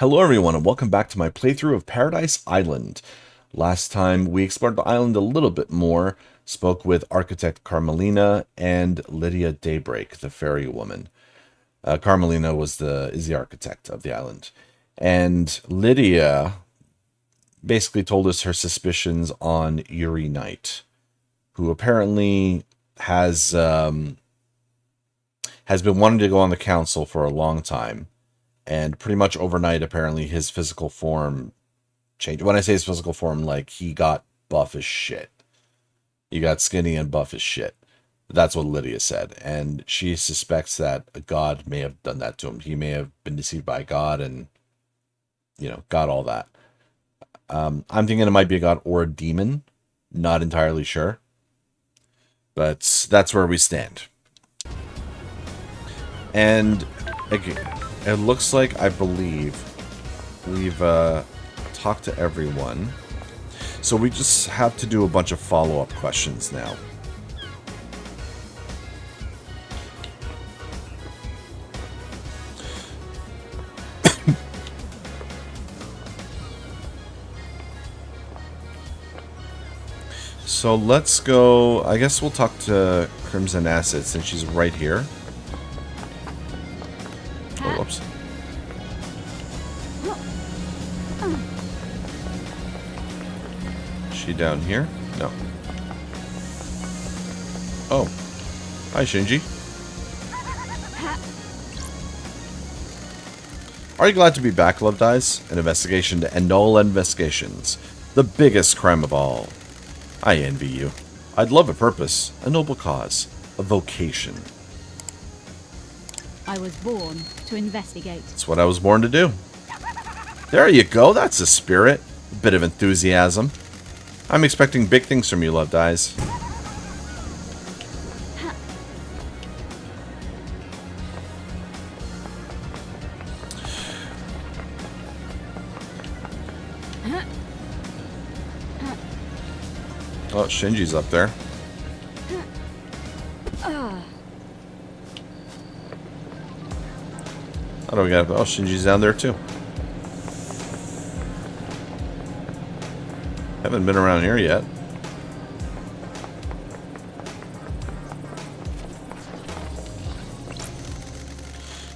Hello everyone and welcome back to my playthrough of Paradise Island. Last time we explored the island a little bit more, spoke with architect Carmelina and Lydia Daybreak, the fairy woman. Carmelina is the architect of the island. And Lydia basically told us her suspicions on Yuri Knight, who apparently has been wanting to go on the council for a long time. And pretty much overnight, apparently, his physical form changed. When I say his physical form, like, he got buff as shit. He got skinny and buff as shit. That's what Lydia said. And she suspects that a god may have done that to him. He may have been deceived by God and, got all that. I'm thinking it might be a god or a demon. Not entirely sure. But that's where we stand. And, again, it looks like, I believe, we've talked to everyone. So we just have to do a bunch of follow-up questions now. So let's go, I guess we'll talk to Crimson Acid since she's right here. Oh, whoops. Is she down here? No. Oh. Hi, Shinji. Are you glad to be back, Loved Eyes? An investigation to end all investigations. The biggest crime of all. I envy you. I'd love a purpose, a noble cause, a vocation. I was born to investigate. That's what I was born to do. There you go, that's the spirit. A bit of enthusiasm. I'm expecting big things from you, Loved Eyes. Oh, Shinji's up there. How do we got? Oh, Shinji's down there too. Haven't been around here yet.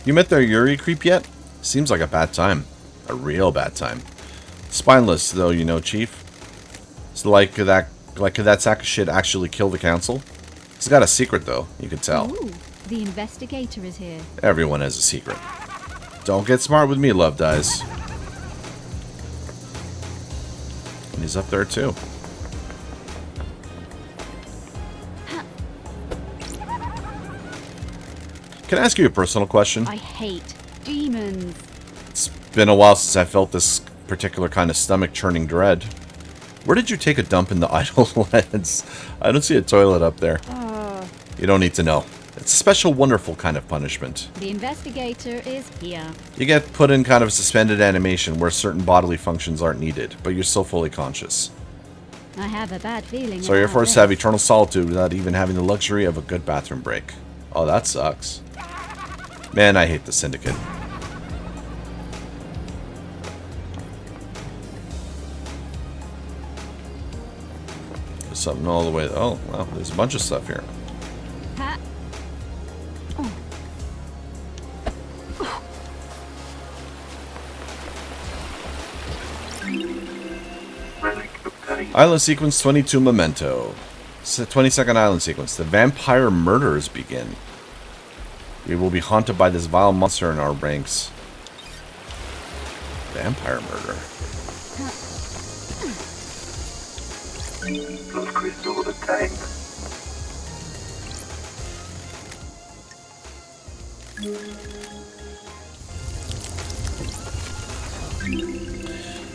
You met their Yuri creep yet? Seems like a bad time. A real bad time. Spineless, though, you know, Chief. It's could that sack of shit actually kill the council? He's got a secret, though. You can tell. Ooh, the investigator is here. Everyone has a secret. Don't get smart with me, Loved Eyes. And he's up there, too. Can I ask you a personal question? I hate demons. It's been a while since I felt this particular kind of stomach-churning dread. Where did you take a dump in the Idlelands? I don't see a toilet up there. You don't need to know. It's a special, wonderful kind of punishment. The investigator is here. You get put in kind of a suspended animation where certain bodily functions aren't needed, but you're still fully conscious. I have a bad feeling. So you're about forced to have this. eternal solitude without even having the luxury of a good bathroom break. Oh, that sucks. Man, I hate the Syndicate. There's something all the way... Oh, wow, there's a bunch of stuff here. Ha. Island sequence 22 memento. 20-second island sequence. The vampire murders begin. We will be haunted by this vile monster in our ranks. Vampire murder.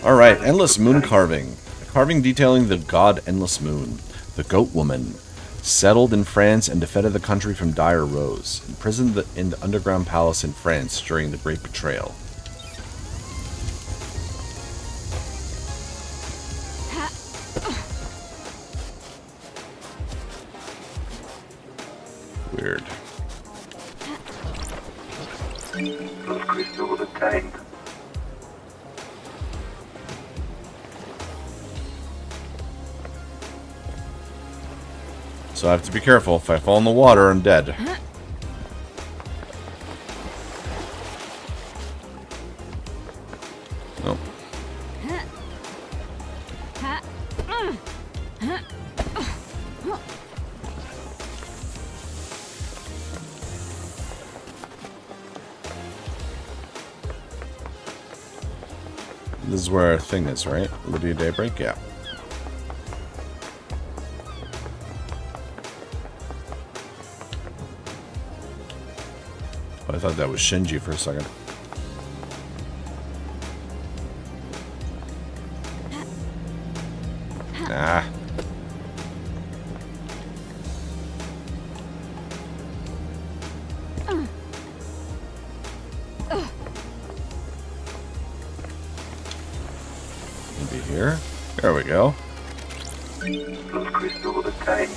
Alright, Endless Moon Carving. A carving detailing the god Endless Moon, the Goat Woman, settled in France and defended the country from dire woes, imprisoned in the underground palace in France during the Great Betrayal. Weird. Those crystals obtained. So I have to be careful. If I fall in the water, I'm dead. Nope. This is where our thing is, right? Lydia Daybreak? Yeah. Oh, I thought that was Shinji for a second. Nah. Maybe here? There we go. Crystal obtained.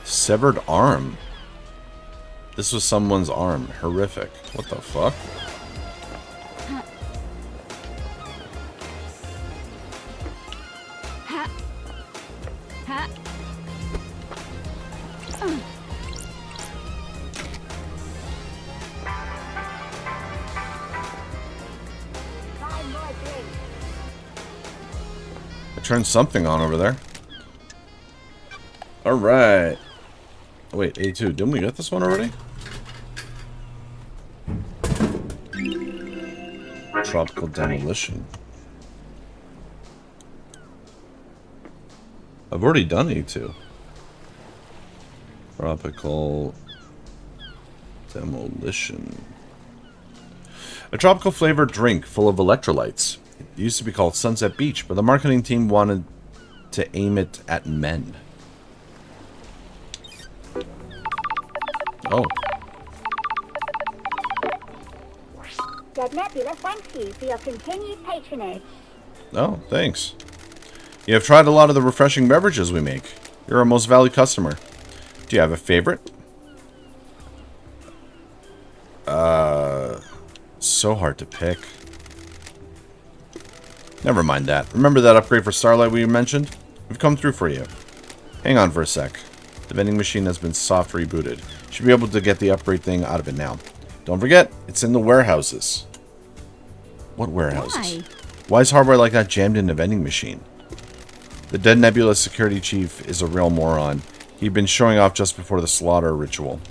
Severed arm. This was someone's arm. Horrific. What the fuck? I turned something on over there. Alright. Wait, A2. Didn't we get this one already? Tropical demolition. I've already done A2. Tropical demolition. A tropical flavored drink full of electrolytes. It used to be called Sunset Beach, but the marketing team wanted to aim it at men. Oh. Dead Nebula, thank you for your continued patronage. Oh, thanks. You have tried a lot of the refreshing beverages we make. You're our most valued customer. Do you have a favorite? So hard to pick. Never mind that. Remember that upgrade for Starlight we mentioned? We've come through for you. Hang on for a sec. The vending machine has been soft rebooted. You should be able to get the upgrade thing out of it now. Don't forget, it's in the warehouses. What warehouses? Why is hardware like that jammed in a vending machine? The Dead Nebula security chief is a real moron. He'd been showing off just before the slaughter ritual.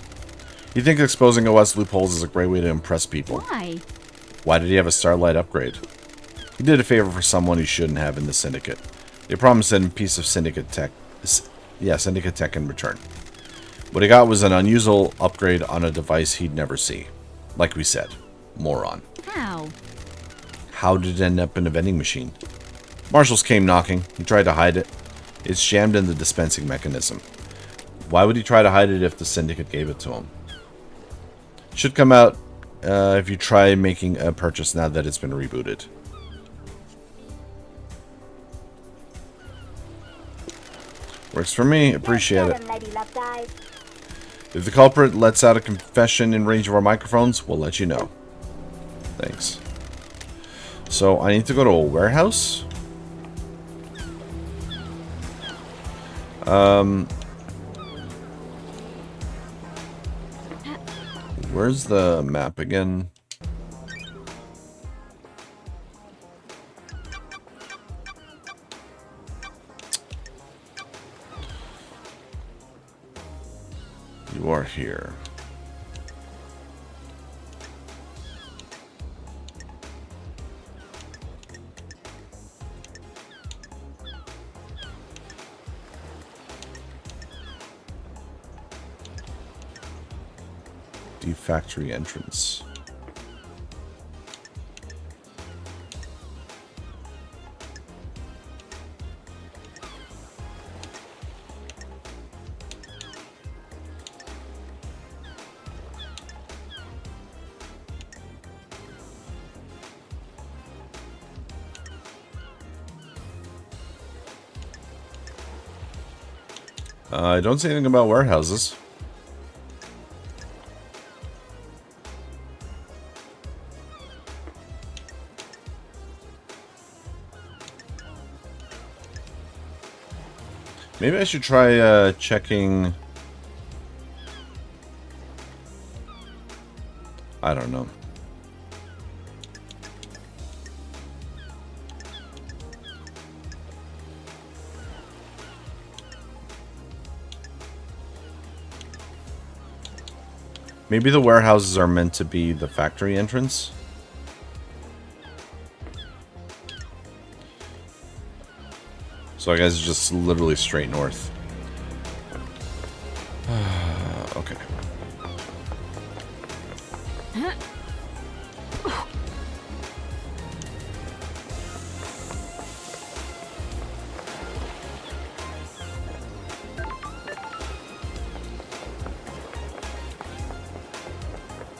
He thinks exposing OS loopholes is a great way to impress people. Why? Why did he have a Starlight upgrade? He did a favor for someone he shouldn't have in the Syndicate. They promised him a piece of Syndicate tech. Yeah, Syndicate tech in return. What he got was an unusual upgrade on a device he'd never see. Like we said, moron. How? How did it end up in a vending machine? Marshals came knocking. He tried to hide it. It's jammed in the dispensing mechanism. Why would he try to hide it if the Syndicate gave it to him? Should come out if you try making a purchase now that it's been rebooted. Works for me. Appreciate it. If the culprit lets out a confession in range of our microphones, we'll let you know. Thanks. So, I need to go to a warehouse? Where's the map again? You are here. The factory entrance. I don't see anything about warehouses. Maybe I should try checking... I don't know. Maybe the warehouses are meant to be the factory entrance? So I guess it's just literally straight north. Okay.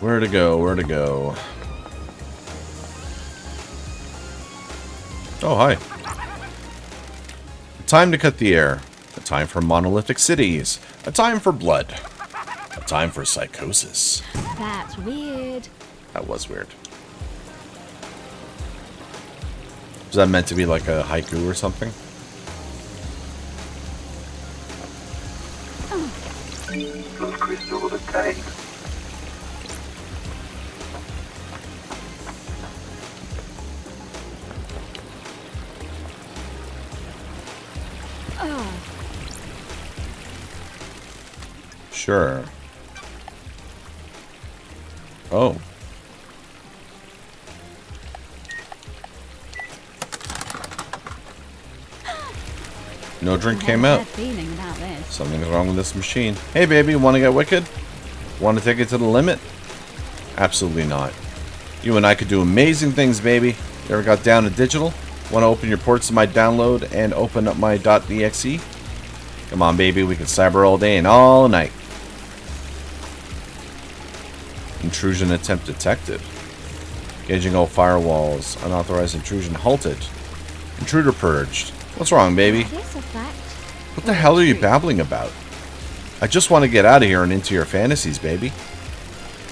Where to go? Where to go? Oh, hi. A time to cut the air. A time for monolithic cities. A time for blood. A time for psychosis. That's weird. That was weird. Was that meant to be like a haiku or something? Crystal obtained. Sure. Oh. No drink came I have a out. bad feeling about this. Something's wrong with this machine. Hey, baby, want to get wicked? Want to take it to the limit? Absolutely not. You and I could do amazing things, baby. You ever got down to digital? Want to open your ports to my download and open up my .exe? Come on, baby, we can cyber all day and all night. Intrusion attempt detected. Gauging all firewalls. Unauthorized intrusion halted. Intruder purged. What's wrong, baby? Is this a fact? What the hell are you babbling about? I just want to get out of here and into your fantasies, baby.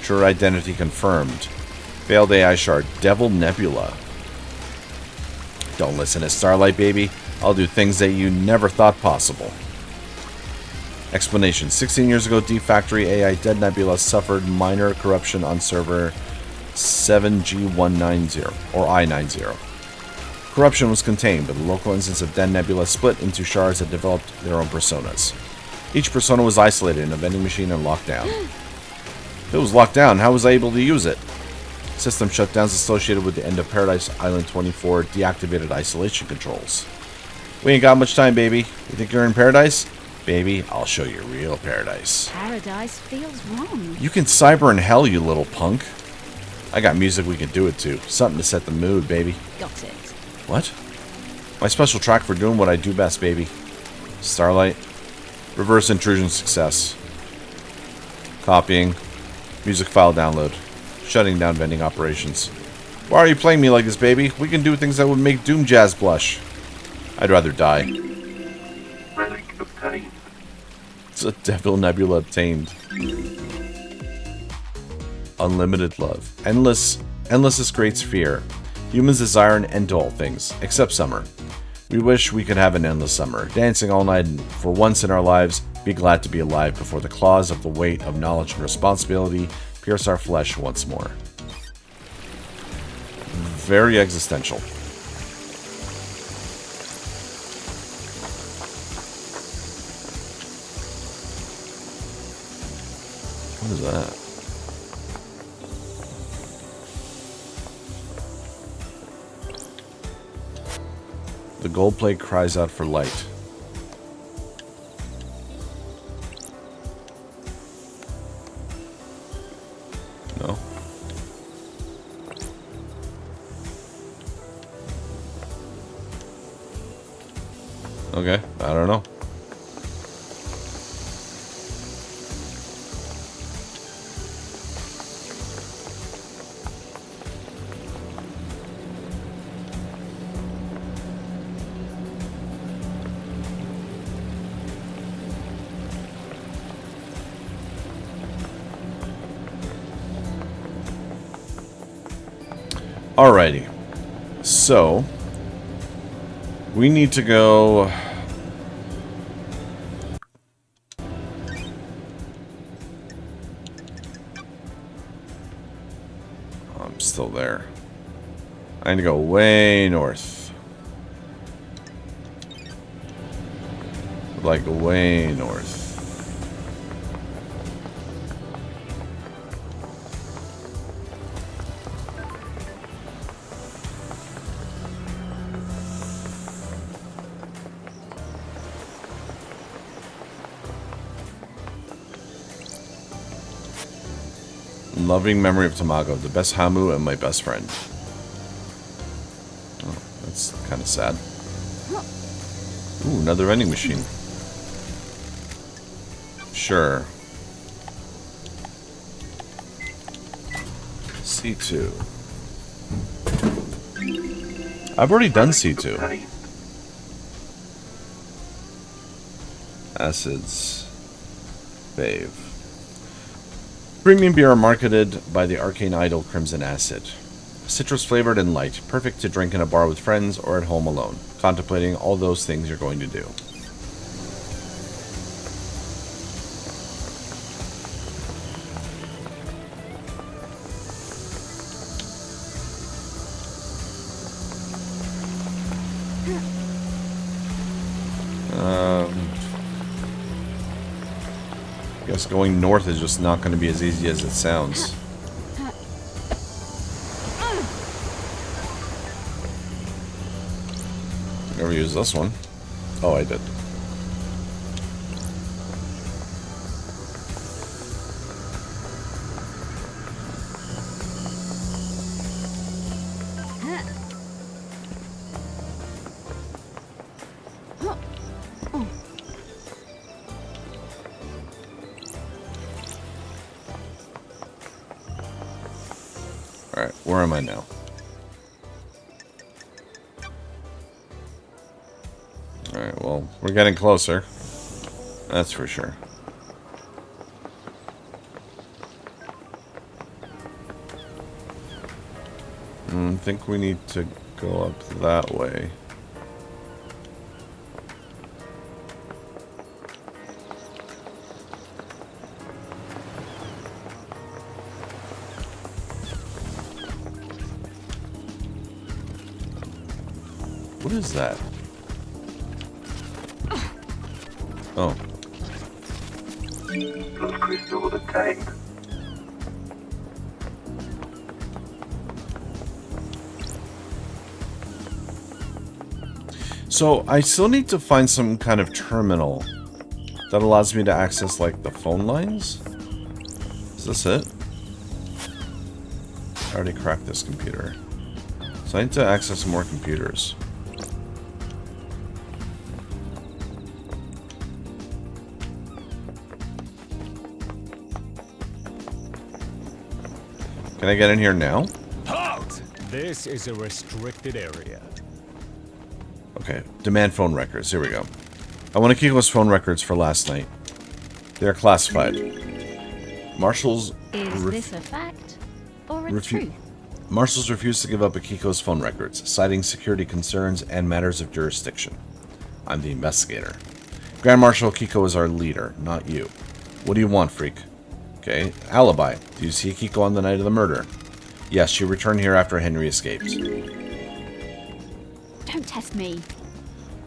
True identity confirmed. Failed AI shard. Devil Nebula. Don't listen to Starlight, baby. I'll do things that you never thought possible. Explanation. 16 years ago, Deep Factory AI Dead Nebula suffered minor corruption on server 7G190, or I90. Corruption was contained, but the local instance of Dead Nebula split into shards that developed their own personas. Each persona was isolated in a vending machine and locked down. If it was locked down, how was I able to use it? System shutdowns associated with the end of Paradise Island 24 deactivated isolation controls. We ain't got much time, baby. You think you're in paradise? Baby, I'll show you real paradise. Paradise feels wrong. You can cyber in hell, you little punk. I got music we can do it to. Something to set the mood, baby. Got it. What? My special track for doing what I do best, baby. Starlight. Reverse intrusion success. Copying. Music file download. Shutting down vending operations. Why are you playing me like this, baby? We can do things that would make Doom Jazz blush. I'd rather die. Relic obtained. It's a Devil Nebula obtained. Unlimited love. Endless creates fear. Humans desire an end to all things, except summer. We wish we could have an endless summer, dancing all night and for once in our lives, be glad to be alive before the claws of the weight of knowledge and responsibility pierce our flesh once more. Very existential. What is that? The gold plate cries out for light. No. Okay, I don't know. Alrighty, so we need to go I'm still there. I need to go way north. Like way north. Loving memory of Tamago, the best Hamu and my best friend. Oh, that's kind of sad. Ooh, another vending machine. Sure. C2. I've already done C2. Acids. Fave. Premium beer are marketed by the arcane idol Crimson Acid. Citrus flavored and light, perfect to drink in a bar with friends or at home alone, contemplating all those things you're going to do. I guess going north is just not going to be as easy as it sounds. Never used this one. Oh, I did. Alright, where am I now? Alright, well, we're getting closer. That's for sure. I think we need to go up that way. What is that? Oh. Plus crystal obtained. So, I still need to find some kind of terminal that allows me to access, like, the phone lines? Is this it? I already cracked this computer. So I need to access more computers. Can I get in here now? Halt! This is a restricted area. Okay, demand phone records. Here we go. I want Akiko's phone records for last night. They are classified. Marshals... Is this a fact or a truth? Marshals refuse to give up Akiko's phone records, citing security concerns and matters of jurisdiction. I'm the investigator. Grand Marshal Akiko is our leader, not you. What do you want, freak? Okay, alibi. Do you see Akiko on the night of the murder? Yes, she returned here after Henry escaped. Don't test me.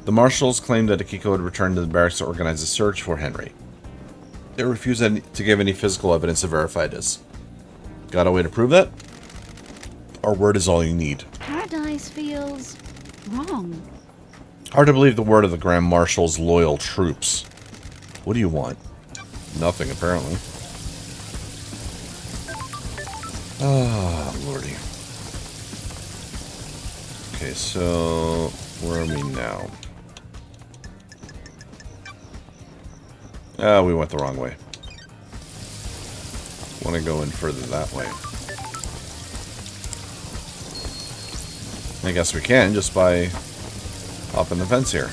The marshals claimed that Akiko had returned to the barracks to organize a search for Henry. They refused to give any physical evidence to verify this. Got a way to prove that? Our word is all you need. Paradise feels wrong. Hard to believe the word of the Grand Marshal's loyal troops. What do you want? Nothing, apparently. Ah, lordy. Okay, so... where are we now? Ah, we went the wrong way. Want to go in further that way. I guess we can, just by hopping the fence here.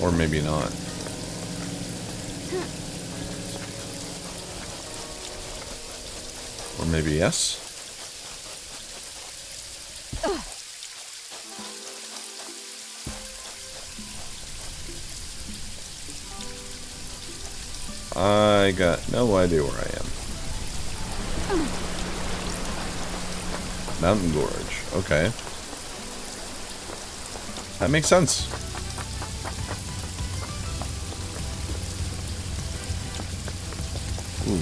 Or maybe not. Or maybe yes. I got no idea where I am. Mountain Gorge. Okay. That makes sense. Ooh.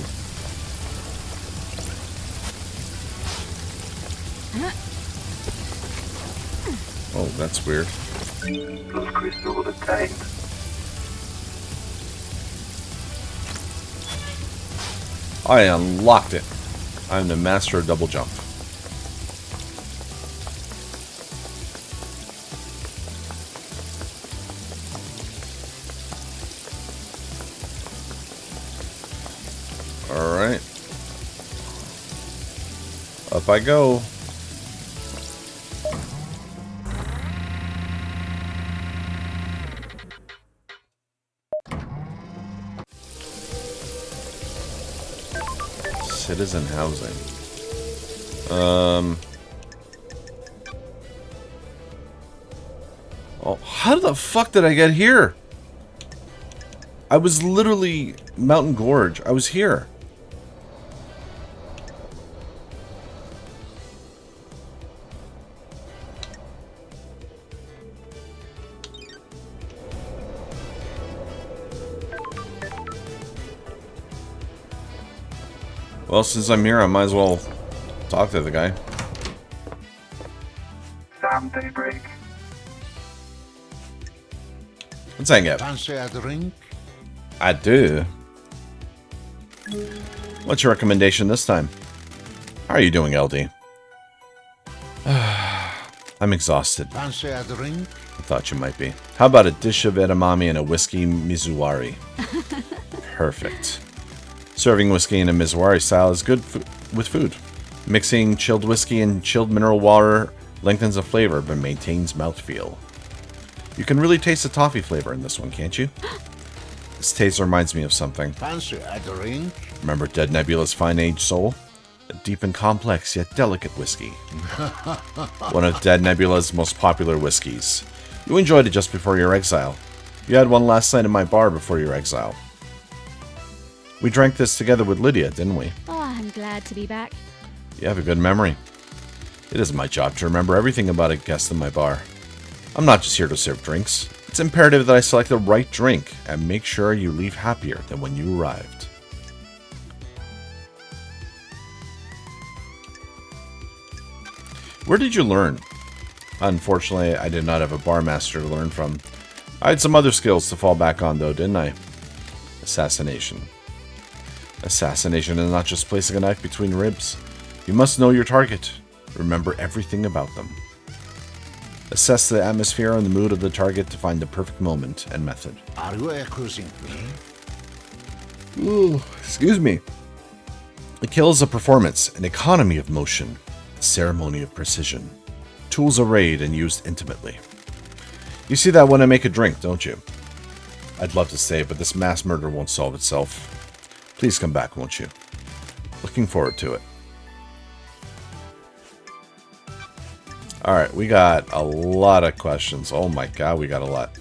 Oh, that's weird. Those crystals obtained. I unlocked it. I'm the master of double jump. Alright. Up I go. Citizen housing. Oh, how the fuck did I get here? I was literally Mountain Gorge. I was here. Well, since I'm here, I might as well talk to the guy. Sam Daybreak. What's that get? Fancy a drink? I do. What's your recommendation this time? How are you doing, LD? I'm exhausted. Fancy a drink? I thought you might be. How about a dish of edamame and a whiskey mizuwari? Perfect. Serving whiskey in a mizuwari style is good with food. Mixing chilled whiskey and chilled mineral water lengthens the flavor but maintains mouthfeel. You can really taste the toffee flavor in this one, can't you? This taste reminds me of something. Fancy a drink? Remember Dead Nebula's Fine Aged Soul? A deep and complex yet delicate whiskey. One of Dead Nebula's most popular whiskeys. You enjoyed it just before your exile. You had one last night in my bar before your exile. We drank this together with Lydia, didn't we? Oh, I'm glad to be back. You have a good memory. It is my job to remember everything about a guest in my bar. I'm not just here to serve drinks. It's imperative that I select the right drink and make sure you leave happier than when you arrived. Where did you learn? Unfortunately, I did not have a bar master to learn from. I had some other skills to fall back on though, didn't I? Assassination. Assassination is not just placing a knife between ribs. You must know your target. Remember everything about them. Assess the atmosphere and the mood of the target to find the perfect moment and method. Are you accusing me? Ooh, excuse me. A kill is a performance, an economy of motion, a ceremony of precision. Tools arrayed and used intimately. You see that when I make a drink, don't you? I'd love to say, but this mass murder won't solve itself. Please come back, won't you? Looking forward to it. Alright, we got a lot of questions. Oh my god, we got a lot.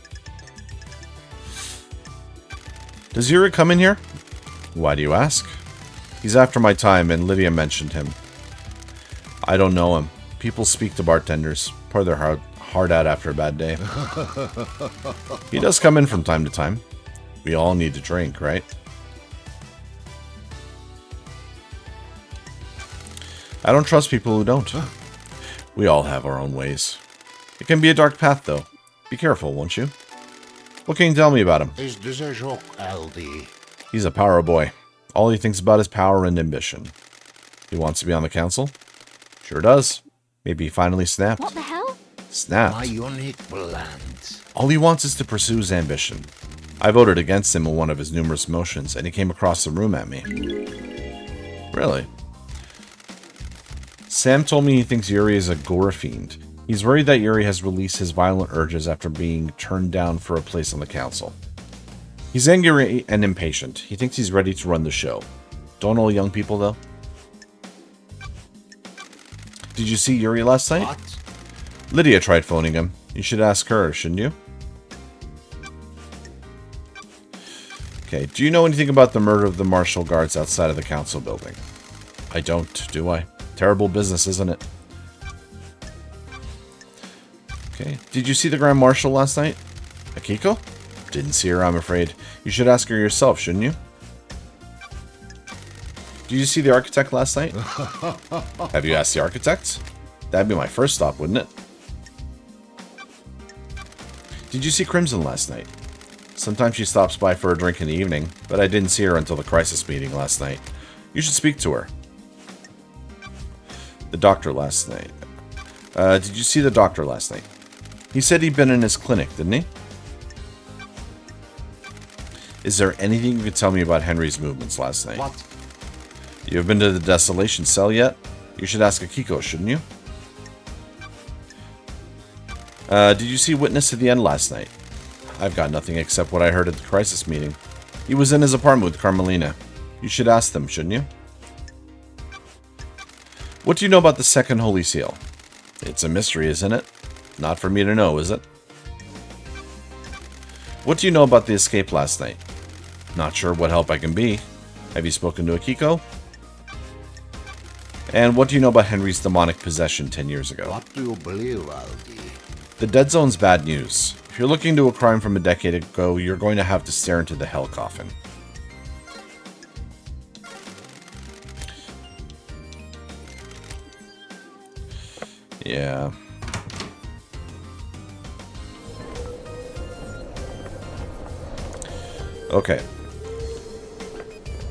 Does Yuri come in here? Why do you ask? He's after my time, and Lydia mentioned him. I don't know him. People speak to bartenders, pour their heart out after a bad day. He does come in from time to time. We all need to drink, right? I don't trust people who don't. We all have our own ways. It can be a dark path, though. Be careful, won't you? What can you tell me about him? Is this a joke, LD? He's a power boy. All he thinks about is power and ambition. He wants to be on the council? Sure does. Maybe he finally snapped. What the hell? Snapped. My unique blend. All he wants is to pursue his ambition. I voted against him in one of his numerous motions, and he came across the room at me. Really? Sam told me he thinks Yuri is a gore fiend. He's worried that Yuri has released his violent urges after being turned down for a place on the council. He's angry and impatient. He thinks he's ready to run the show. Don't all young people, though? Did you see Yuri last night? What? Lydia tried phoning him. You should ask her, shouldn't you? Okay, do you know anything about the murder of the martial guards outside of the council building? I don't, do I? Terrible business, isn't it? Okay, did you see the Grand Marshal last night? Akiko? Didn't see her, I'm afraid. You should ask her yourself, shouldn't you? Did you see the architect last night? Have you asked the architect? That'd be my first stop, wouldn't it? Did you see Crimson last night? Sometimes she stops by for a drink in the evening, but I didn't see her until the crisis meeting last night. You should speak to her. The doctor last night. Did you see the doctor last night? He said he'd been in his clinic, didn't he? Is there anything you could tell me about Henry's movements last night? What? You have been to the desolation cell yet? You should ask Akiko, shouldn't you? Did you see Witness at the end last night? I've got nothing except what I heard at the crisis meeting. He was in his apartment with Carmelina. You should ask them, shouldn't you? What do you know about the second Holy Seal? It's a mystery, isn't it? Not for me to know, is it? What do you know about the escape last night? Not sure what help I can be. Have you spoken to Akiko? And what do you know about Henry's demonic possession 10 years ago? What do you believe, Aldi? The Dead Zone's bad news. If you're looking into a crime from a decade ago, you're going to have to stare into the hell coffin. Yeah. Okay.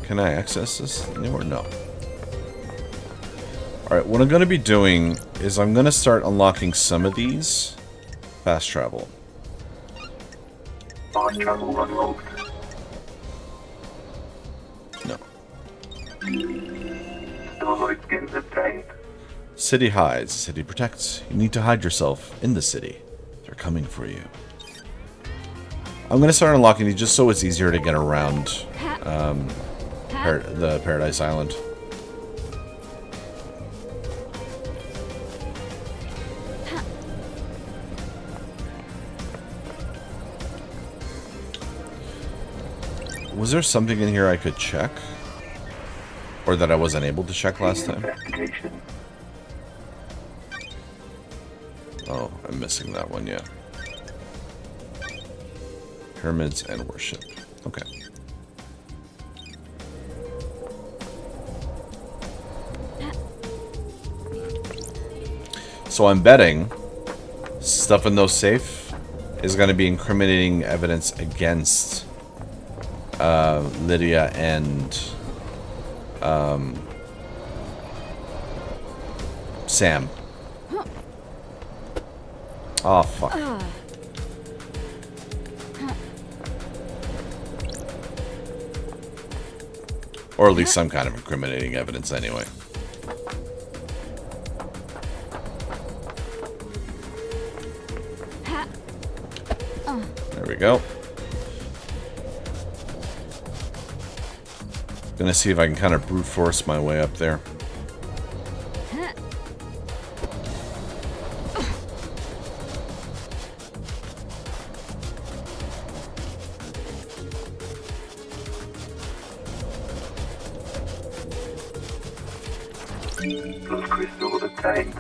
Can I access this anymore? No. Alright, what I'm going to be doing is I'm going to start unlocking some of these. Fast travel. Fast travel unlocked. No. Starlight skins obtained. City hides, city protects. You need to hide yourself in the city. They're coming for you. I'm going to start unlocking these just so it's easier to get around the Paradise Island. Was there something in here I could check? Or that I wasn't able to check last time? Investigation. Oh, I'm missing that one, yeah. Pyramids and worship. Okay. So I'm betting stuff in those safe is going to be incriminating evidence against Lydia and Sam. Oh, fuck. Or at least some kind of incriminating evidence anyway. There we go. Gonna see if I can kind of brute force my way up there. Those crystals obtained.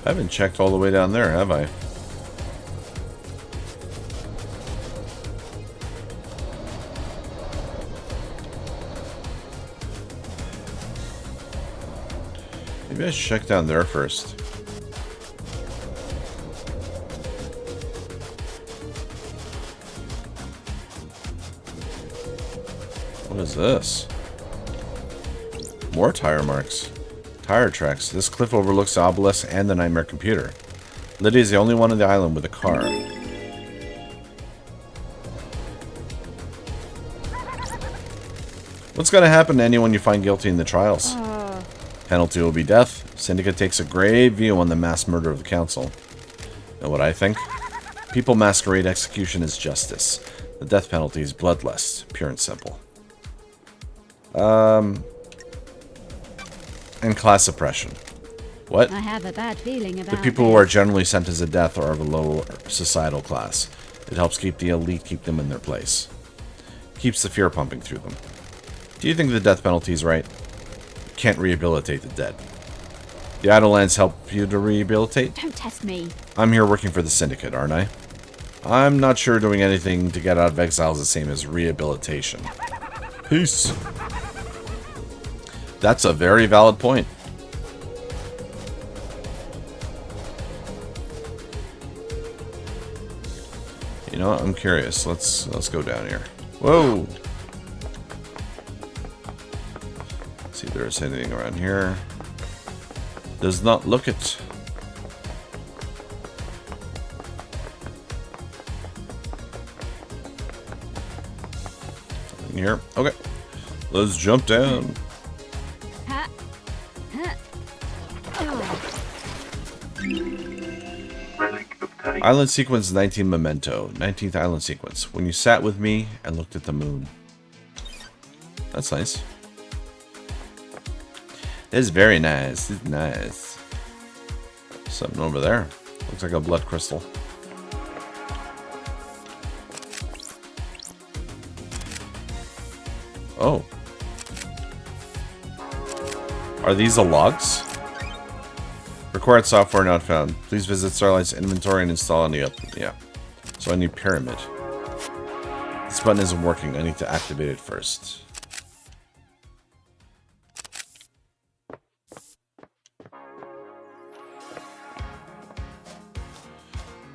I haven't checked all the way down there, have I? Maybe I should check down there first. What is this? More tire marks. Tire tracks. This cliff overlooks the obelisk and the Nightmare Computer. Lydia is the only one on the island with a car. What's going to happen to anyone you find guilty in the trials? Penalty will be death. Syndicate takes a grave view on the mass murder of the council. Know what I think? People masquerade execution as justice. The death penalty is bloodlust, pure and simple. And class oppression. What? I have a bad feeling about The people who are this. generally sentenced to death are of a low societal class. It helps keep the elite, keep them in their place. Keeps the fear pumping through them. Do you think the death penalty is right? You can't rehabilitate the dead. The Idlelands help you to rehabilitate? Don't test me. I'm here working for the Syndicate, aren't I? I'm not sure doing anything to get out of exile is the same as rehabilitation. Peace. That's a very valid point. You know what? I'm curious. Let's go down here. Whoa! Let's see if there's anything around here. Does not look it. Something here. Okay. Let's jump down. Ha. Ha. Oh. Relic obtained. Island sequence 19 memento. 19th island sequence. When you sat with me and looked at the moon. That's nice. It's very nice. It's nice. Something over there. Looks like a blood crystal. Oh. Are these the logs? Required software not found. Please visit Starlight's inventory and install any up. Yeah. So I need pyramid. This button isn't working. I need to activate it first.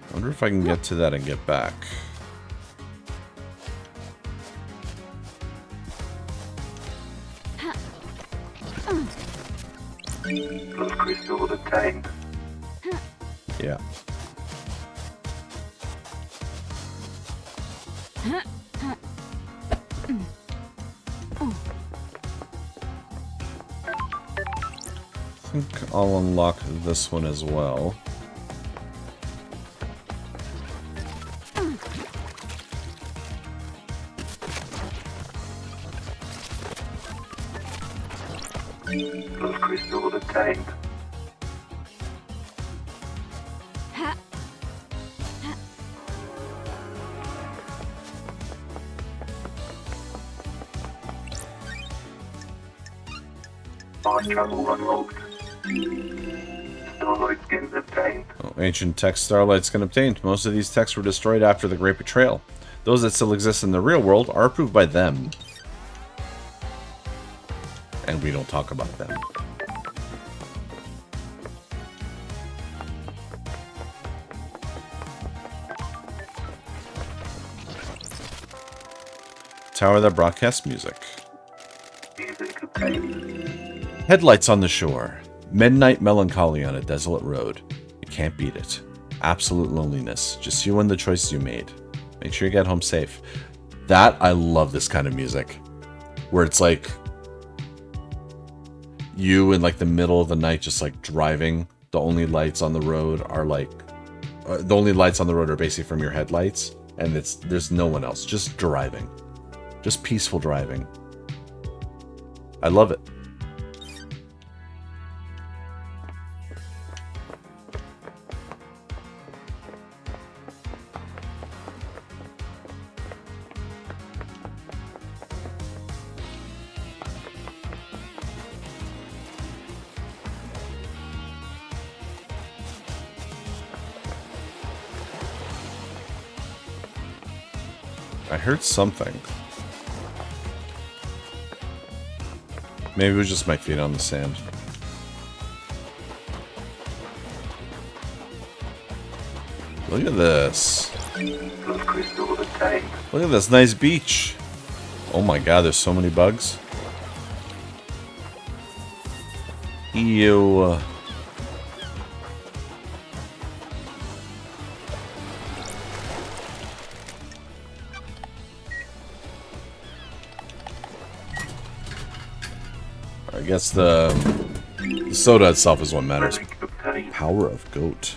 I wonder if I can get to that and get back. Blood crystal obtained. Yeah. I think I'll unlock this one as well. Blood crystal obtained. Ha. Fast travel unlocked. Starlight skins obtained. Oh, ancient text Starlight Skin obtained. Most of these texts were destroyed after the Great Betrayal. Those that still exist in the real world are approved by them. And we don't talk about them. Tower that broadcasts music. Music obtained. Headlights on the shore. Midnight melancholy on a desolate road. You can't beat it. Absolute loneliness. Just you and the choices you made. Make sure you get home safe. I love this kind of music. Where it's like you in like the middle of the night just like driving. The only lights on the road are like the only lights on the road are basically from your headlights, and there's no one else, just driving. Just peaceful driving. I love it. I heard something. Maybe it was just my feet on the sand. Look at this. Blood crystal obtained. Look at this nice beach. Oh my god, there's so many bugs. Ew. I guess the soda itself is what matters. Relic obtained. Power of goat.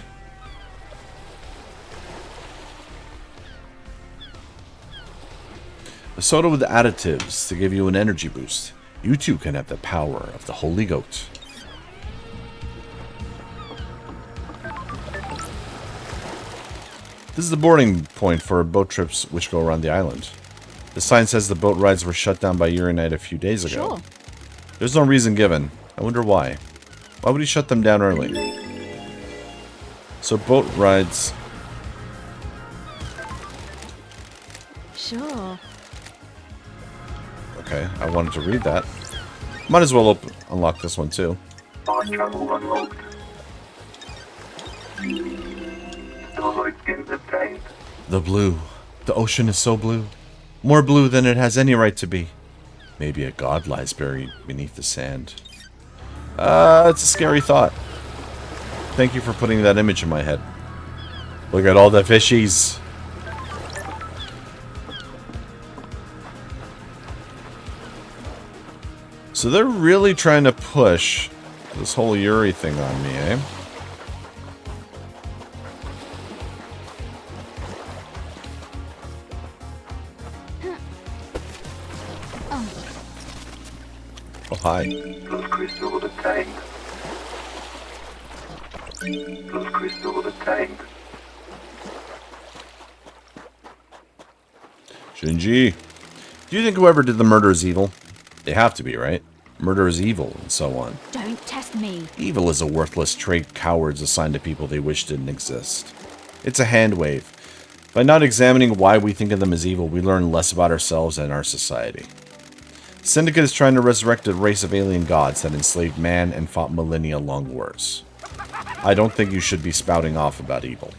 A soda with additives to give you an energy boost. You too can have the power of the holy goat. This is the boarding point for boat trips which go around the island. The sign says the boat rides were shut down by Uranite a few days ago. Sure. There's no reason given. I wonder why. Why would he shut them down early? So boat rides... Sure. Okay, I wanted to read that. Might as well unlock this one too. Fast travel unlocked. Starlight skins obtained. The blue. The ocean is so blue. More blue than it has any right to be. Maybe a god lies buried beneath the sand. It's a scary thought. Thank you for putting that image in my head. Look at all the fishies. So they're really trying to push this whole Yuri thing on me, eh? Oh, hi. Plus crystal obtained. Plus crystal obtained. Shinji. Do you think whoever did the murder is evil? They have to be, right? Murder is evil, and so on. Don't test me. Evil is a worthless trait cowards assign to people they wish didn't exist. It's a hand wave. By not examining why we think of them as evil, we learn less about ourselves and our society. Syndicate is trying to resurrect a race of alien gods that enslaved man and fought millennia long wars. I don't think you should be spouting off about evil.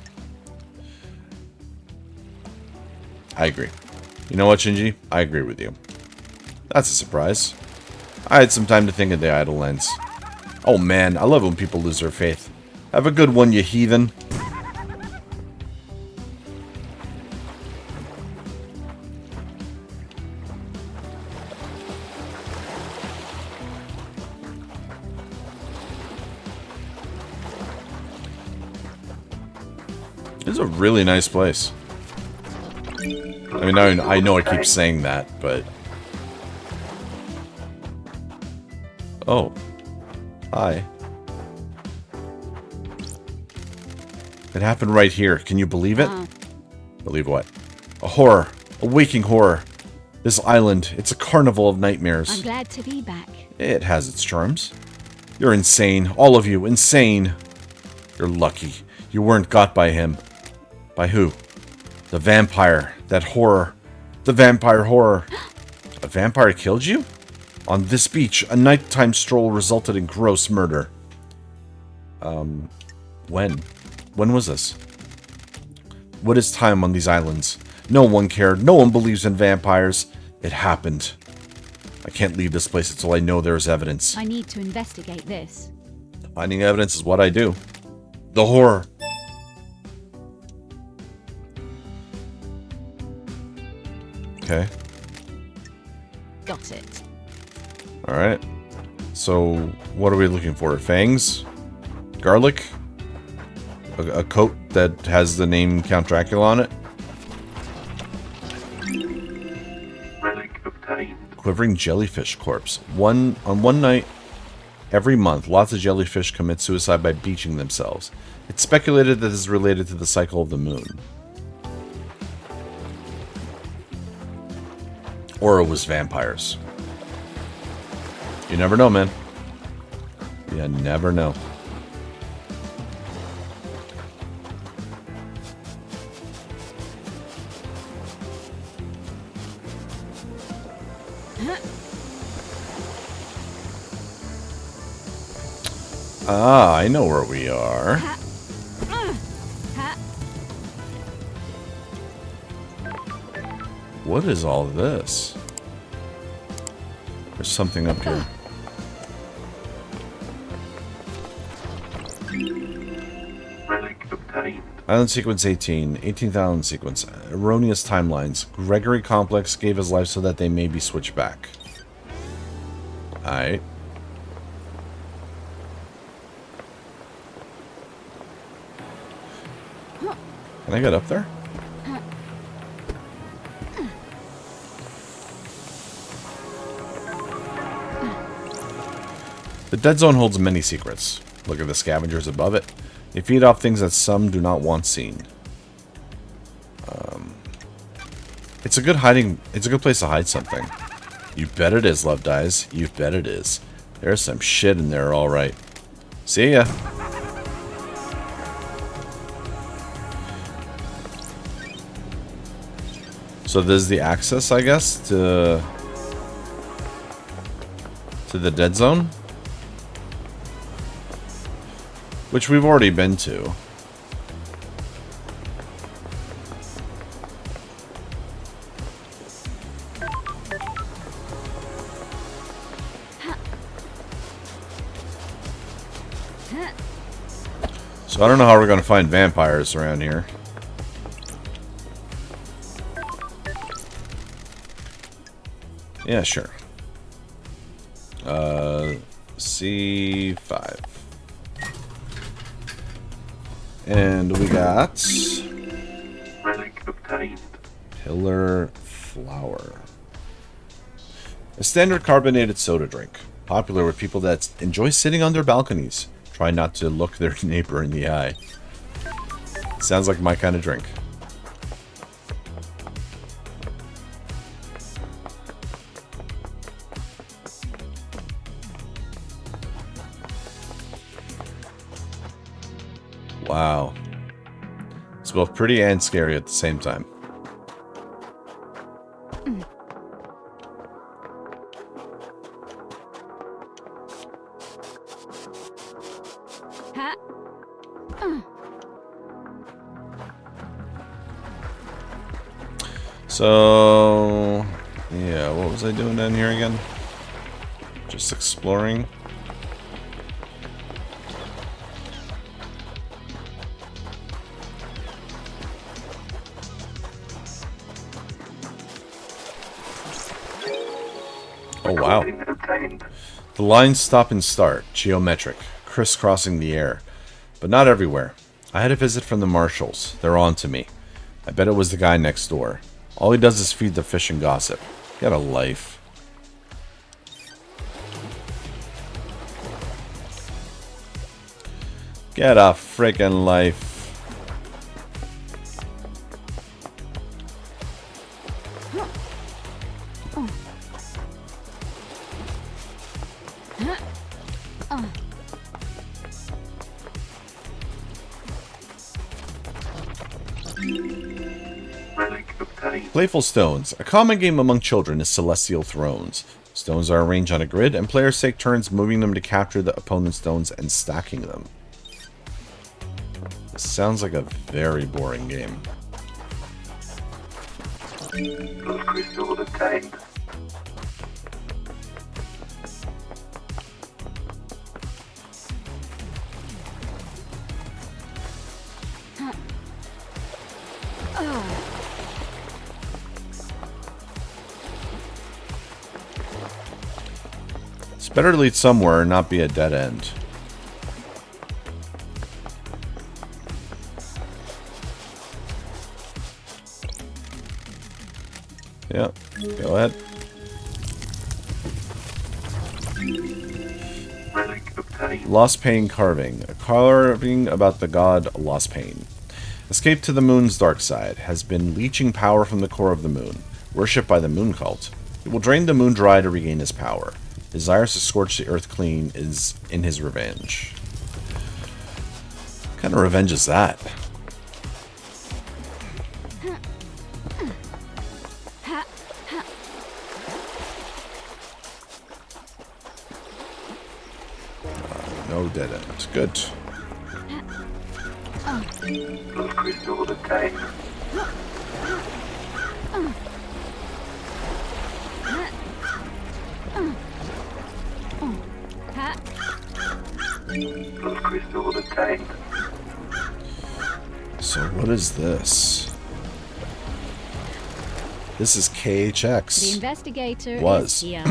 I agree. You know what, Shinji? I agree with you. That's a surprise. I had some time to think of the idle lens. Oh man, I love when people lose their faith. Have a good one, you heathen. This is a really nice place. I mean, I know I keep saying that, but... Oh. Hi. It happened right here. Can you believe it? Believe what? A horror. A waking horror. This island, it's a carnival of nightmares. I'm glad to be back. It has its charms. You're insane. All of you, insane. You're lucky. You weren't got by him. By who? The vampire. That horror. The vampire horror. A vampire killed you? On this beach, a nighttime stroll resulted in gross murder. When? When was this? What is time on these islands? No one cared. No one believes in vampires. It happened. I can't leave this place until I know there is evidence. I need to investigate this. Finding evidence is what I do. The horror. Okay. Got it. Alright. So, what are we looking for? Fangs? Garlic? A coat that has the name Count Dracula on it? Relic obtained. Quivering jellyfish corpse. On one night every month, lots of jellyfish commit suicide by beaching themselves. It's speculated that this is related to the cycle of the moon. Or it was vampires. You never know, man. You never know. Ah, I know where we are. What is all this? There's something up here. Relic obtained. Island sequence 18. 18th island sequence. Erroneous timelines. Gregory Complex gave his life so that they may be switched back. Alright. Can I get up there? The dead zone holds many secrets. Look at the scavengers above it. They feed off things that some do not want seen. It's a good hiding. It's a good place to hide something. You bet it is, Love Dies. You bet it is. There's some shit in there, all right. See ya. So this is the access, I guess, to the dead zone, which we've already been to. So I don't know how we're going to find vampires around here. Yeah, sure. C5. And we got Relic obtained. Pillar Flower. A standard carbonated soda drink, popular with people that enjoy sitting on their balconies. Try not to look their neighbor in the eye. Sounds like my kind of drink. Wow. It's both pretty and scary at the same time. Ha. So, yeah, what was I doing down here again? Just exploring. Oh, wow. Recording obtained. The lines stop and start, geometric, crisscrossing the air. But not everywhere. I had a visit from the marshals. They're on to me. I bet it was the guy next door. All he does is feed the fish and gossip. Get a life. Get a freaking life. Relic obtained. Playful Stones. A common game among children is Celestial Thrones. Stones are arranged on a grid, and players take turns moving them to capture the opponent's stones and stacking them. This sounds like a very boring game. Plus crystal obtained. It's better to lead somewhere and not be a dead end. Yeah, go ahead. Relic obtained. Lost Pain Carving. A carving about the god Lost Pain. Escape to the moon's dark side. Has been leeching power from the core of the moon. Worshipped by the moon cult. It will drain the moon dry to regain his power. Desires to scorch the earth clean is in his revenge. What kind of revenge is that? No dead end. Good. Plus crystal obtained. Plus crystal obtained. So what is this? This is The KHX. investigator Was. is here.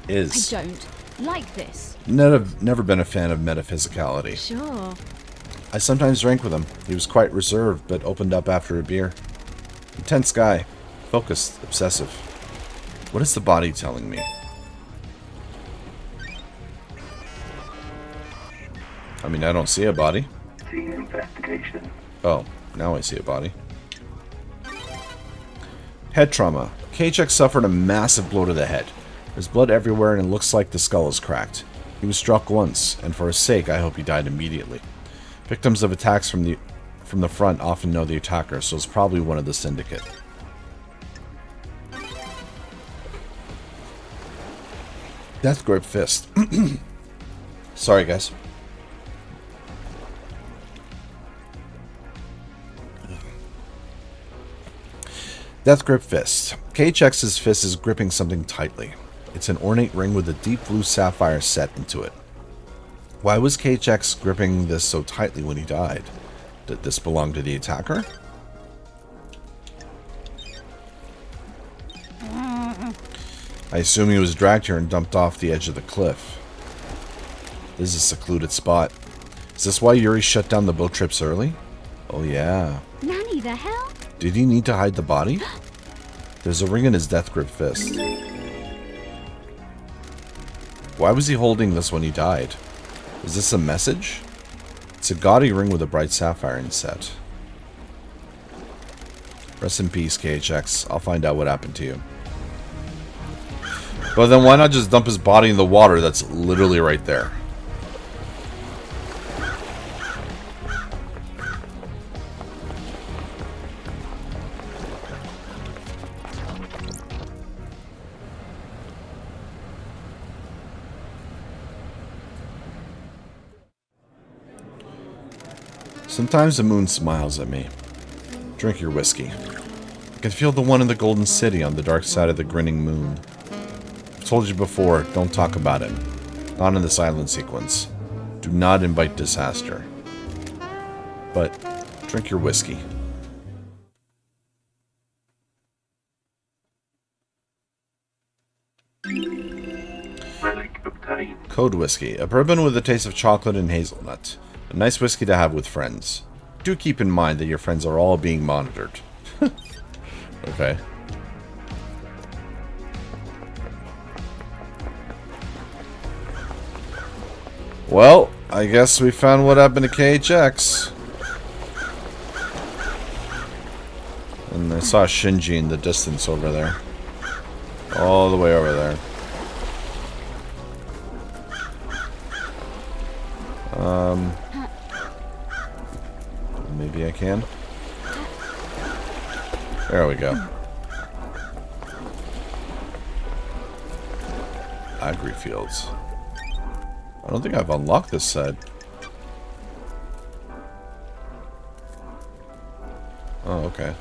Is. I don't like this. Never been a fan of metaphysicality. Sure. I sometimes drank with him. He was quite reserved, but opened up after a beer. Intense guy. Focused. Obsessive. What is the body telling me? I mean, I don't see a body. Scene investigation. Oh, now I see a body. Head trauma. KHX suffered a massive blow to the head. There's blood everywhere and it looks like the skull is cracked. He was struck once, and for his sake, I hope he died immediately. Victims of attacks from the front often know the attacker, so it's probably one of the syndicate. Death grip fist. Sorry, guys. Death grip fist. KHX's fist is gripping something tightly. It's an ornate ring with a deep blue sapphire set into it. Why was KHX gripping this so tightly when he died? Did this belong to the attacker? I assume he was dragged here and dumped off the edge of the cliff. This is a secluded spot. Is this why Yuri shut down the boat trips early? Oh yeah. Nanny, the hell? Did he need to hide the body? There's a ring in his death grip fist. Why was he holding this when he died? Is this a message? It's a gaudy ring with a bright sapphire inset. Rest in peace, KHX. I'll find out what happened to you. But then why not just dump his body in the water that's literally right there? Sometimes the moon smiles at me. Drink your whiskey. I can feel the one in the Golden City on the dark side of the grinning moon. I've told you before, don't talk about him. Not in the silent sequence. Do not invite disaster. But drink your whiskey. Relic obtained. Code whiskey. A bourbon with a taste of chocolate and hazelnut. A nice whiskey to have with friends. Do keep in mind that your friends are all being monitored. Okay. Well, I guess we found what happened to KHX. And I saw Shinji in the distance over there. All the way over there. Maybe I can. There we go. Agri fields. I don't think I've unlocked this side. Oh, okay.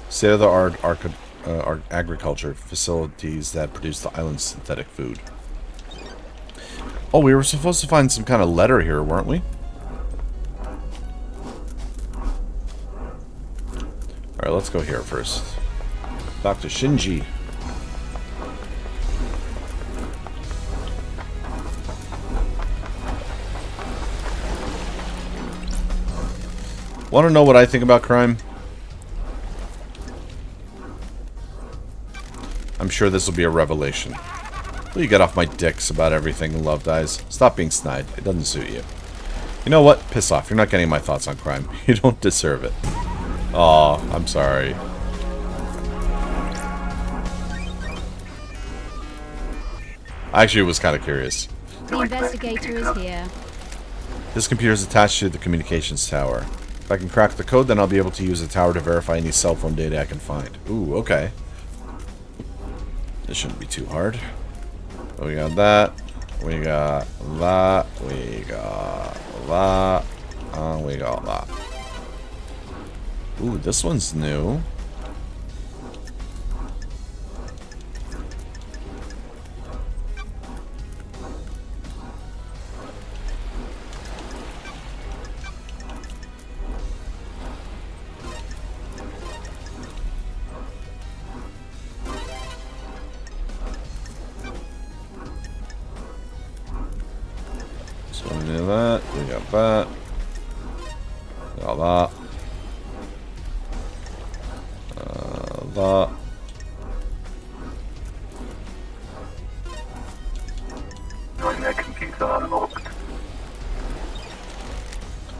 State-of-the-art agriculture facilities that produce the island's synthetic food. Oh, we were supposed to find some kind of letter here, weren't we? Alright, let's go here first. Dr. Shinji. Want to know what I think about crime? I'm sure this will be a revelation. Will you get off my dicks about everything, Love Dies? Stop being snide. It doesn't suit you. You know what? Piss off. You're not getting my thoughts on crime. You don't deserve it. Aw, I'm sorry. I actually was kind of curious. The investigator is here. This computer is attached to the communications tower. If I can crack the code, then I'll be able to use the tower to verify any cell phone data I can find. Ooh, okay. This shouldn't be too hard. We got that. We got that. We got that. And we got that. Ooh, this one's new. So we do that. We got that. We got that. That. Join their computer unlocked.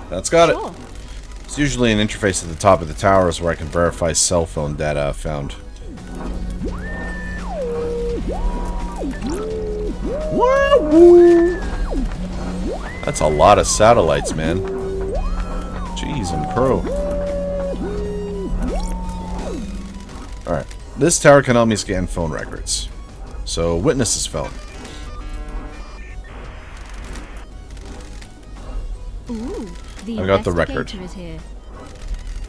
That's got Sure. it. It's usually an interface at the top of the towers where I can verify cell phone data I've found. That's a lot of satellites, man. Jeez and crow. Alright. This tower can help me scan phone records. So, witness's phone. Ooh, the I got the record. investigator is here.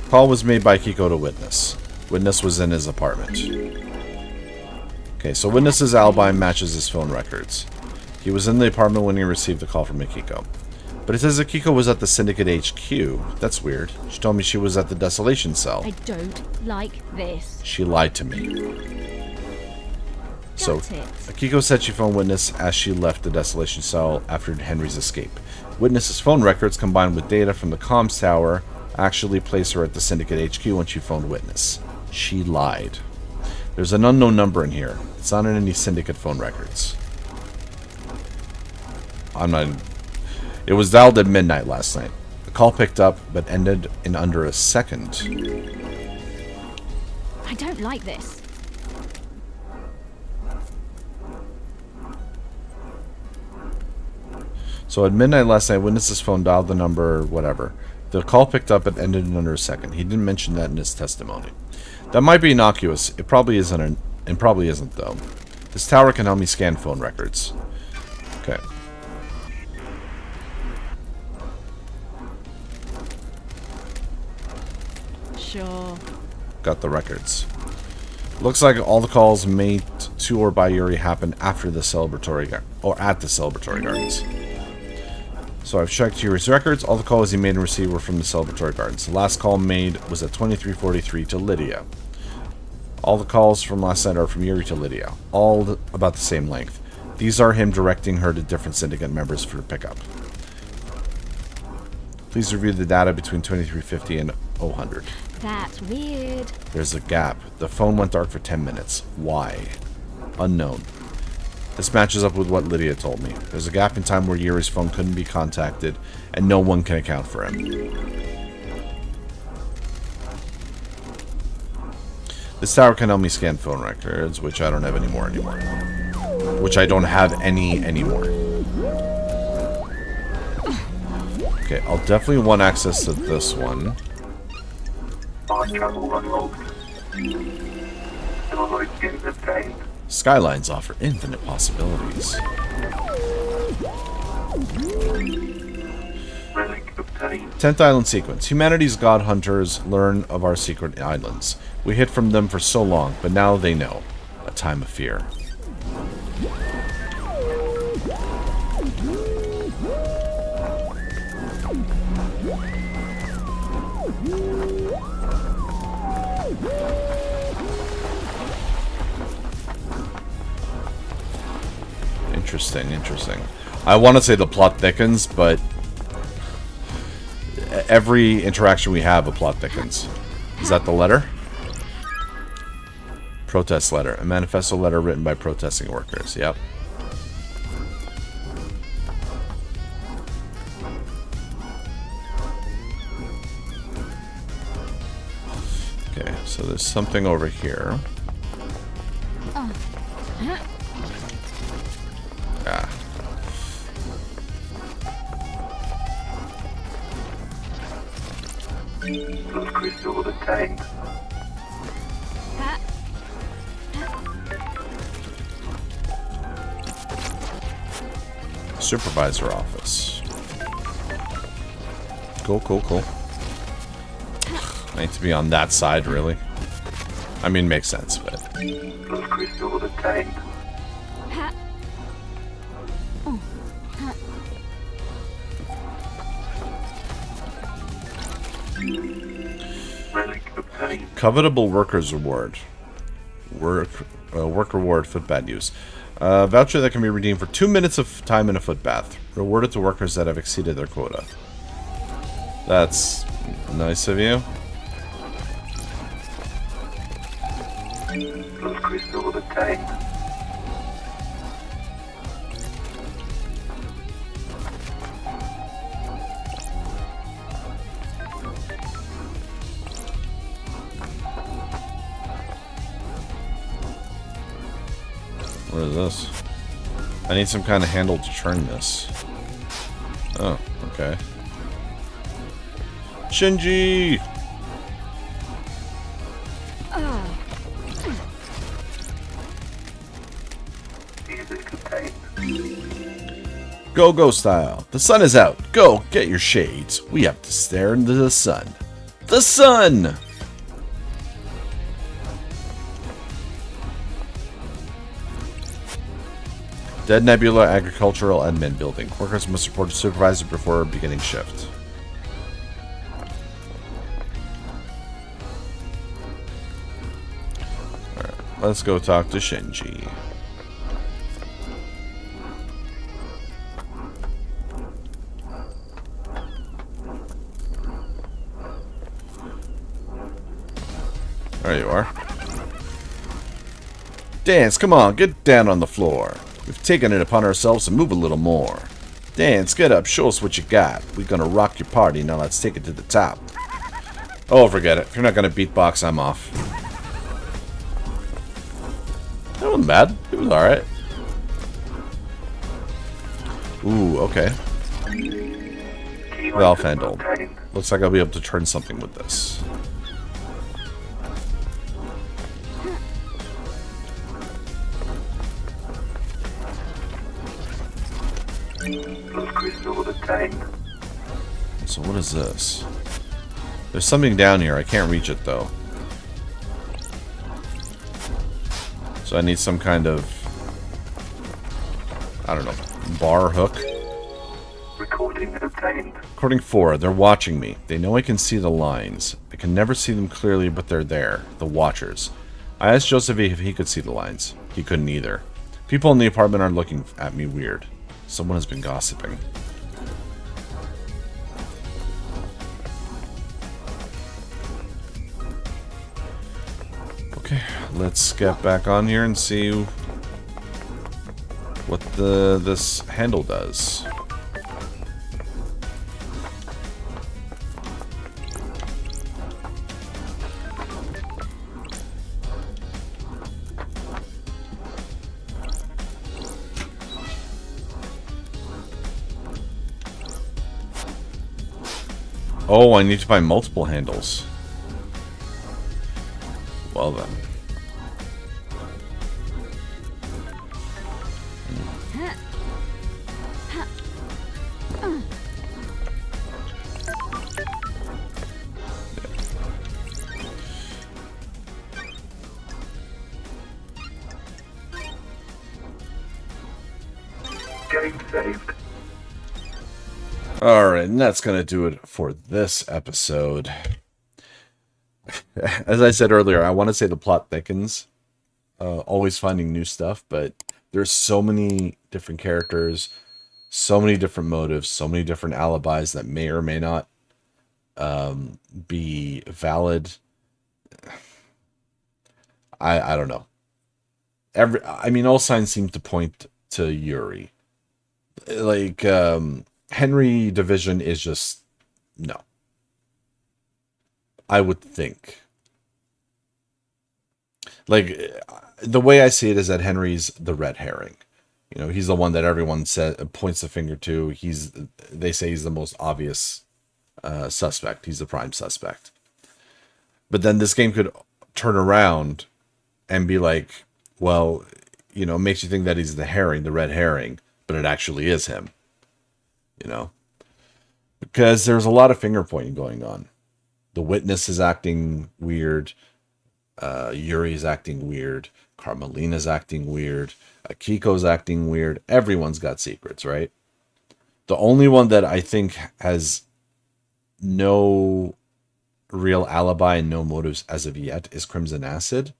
Call was made by Kiko to witness. Witness was in his apartment. Okay, so witness's alibi matches his phone records. He was in the apartment when he received the call from Akiko. But it says Akiko was at the Syndicate HQ. That's weird. She told me she was at the Desolation Cell. I don't like this. She lied to me. So, Got it. Akiko said she phoned Witness as she left the Desolation Cell after Henry's escape. Witness's phone records combined with data from the comms tower actually placed her at the Syndicate HQ when she phoned Witness. She lied. There's an unknown number in here. It's not in any Syndicate phone records. It was dialed at midnight last night. The call picked up, but ended in under a second. I don't like this. So at midnight last night, Witness's phone dialed the number, whatever. The call picked up and ended in under a second. He didn't mention that in his testimony. That might be innocuous. It probably isn't, and probably isn't, though. This tower can help me scan phone records. Okay. Sure. Got the records. Looks like all the calls made to or by Yuri happened after the celebratory, or at the celebratory gardens. So I've checked Yuri's records. All the calls he made and received were from the celebratory gardens. The last call made was at 23:43 to Lydia. All the calls from last night are from Yuri to Lydia. All about the same length. These are him directing her to different syndicate members for pickup. Please review the data between 2350 and 0000. That's weird. There's a gap. The phone went dark for 10 minutes. Why? Unknown. This matches up with what Lydia told me. There's a gap in time where Yuri's phone couldn't be contacted, and no one can account for him. This tower can help me scan phone records, which I don't have anymore. Which I don't have any anymore. Okay, I'll definitely want access to this one. Fast travel unlocked. Interrogate obtained. Skylines offer infinite possibilities. Relic obtained. 10th Island Sequence. Humanity's god hunters learn of our secret islands. We hid from them for so long, but now they know. A time of fear. Interesting. I want to say the plot thickens, but every interaction we have, a plot thickens. Is that the letter? Protest letter. A manifesto letter written by protesting workers. Yep. Okay, so there's something over here. Ah. Blood crystal obtained. Supervisor office. Cool. I need to be on that side, really. I mean, makes sense, but... Blood crystal obtained. Relic obtained. Covetable workers reward. Work reward footbath use. Voucher that can be redeemed for 2 minutes of time in a footbath. Rewarded to workers that have exceeded their quota. That's nice of you. Blood crystal obtained. What is this? I need some kind of handle to turn this. Oh, okay. Shinji! User contained. Go-go style. The sun is out. Go, get your shades. We have to stare into the sun. The sun! Dead Nebula Agricultural Admin Building. Workers must report to supervisor before beginning shift. Alright, let's go talk to Shinji. There you are. Dance, come on, get down on the floor. We've taken it upon ourselves to move a little more. Dance, get up, show us what you got. We're gonna rock your party, now let's take it to the top. Oh, forget it. If you're not gonna beatbox, I'm off. That wasn't bad. It was alright. Ooh, okay. Key Valve items handle. obtained. Looks like I'll be able to turn something with this. Blood crystal obtained. So what is this? There's something down here. I can't reach it though. So I need some kind of, I don't know, bar hook. Recording obtained. Recording 4. They're watching me. They know I can see the lines. I can never see them clearly, but they're there. The watchers. I asked Joseph if he could see the lines. He couldn't either. People in the apartment are looking at me weird. Someone has been gossiping. Okay, let's get back on here and see what this handle does. Oh, I need to find multiple handles. Well then. Game saved. Alright, and that's going to do it for this episode. As I said earlier, I want to say the plot thickens. Always finding new stuff, but there's so many different characters, so many different motives, so many different alibis that may or may not be valid. I don't know. All signs seem to point to Yuri. Like, Henry Division is just no. I would think. Like, the way I see it is that Henry's the red herring. You know, he's the one that everyone points the finger to. They say he's the most obvious suspect. He's the prime suspect. But then this game could turn around and be like, well, you know, it makes you think that he's the herring, the red herring, but it actually is him. You know, because there's a lot of finger pointing going on. The witness is acting weird. Yuri's acting weird. Carmelina's acting weird. Akiko's acting weird. Everyone's got secrets, right? The only one that I think has no real alibi and no motives as of yet is Crimson Acid.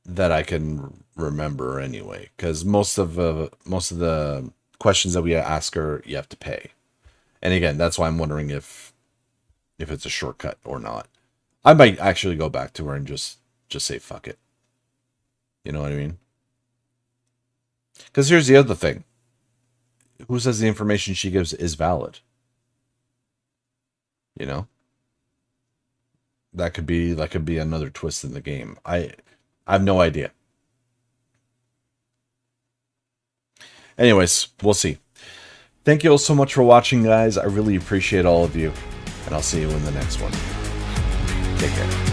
That I can remember anyway, because most of the questions that we ask her, you have to pay. And again, that's why I'm wondering if it's a shortcut or not. I might actually go back to her and just say fuck it. You know what I mean? Because here's the other thing. Who says the information she gives is valid? You know? That could be another twist in the game. I have no idea. Anyways, we'll see. Thank you all so much for watching, guys. I really appreciate all of you. And I'll see you in the next one. Take care.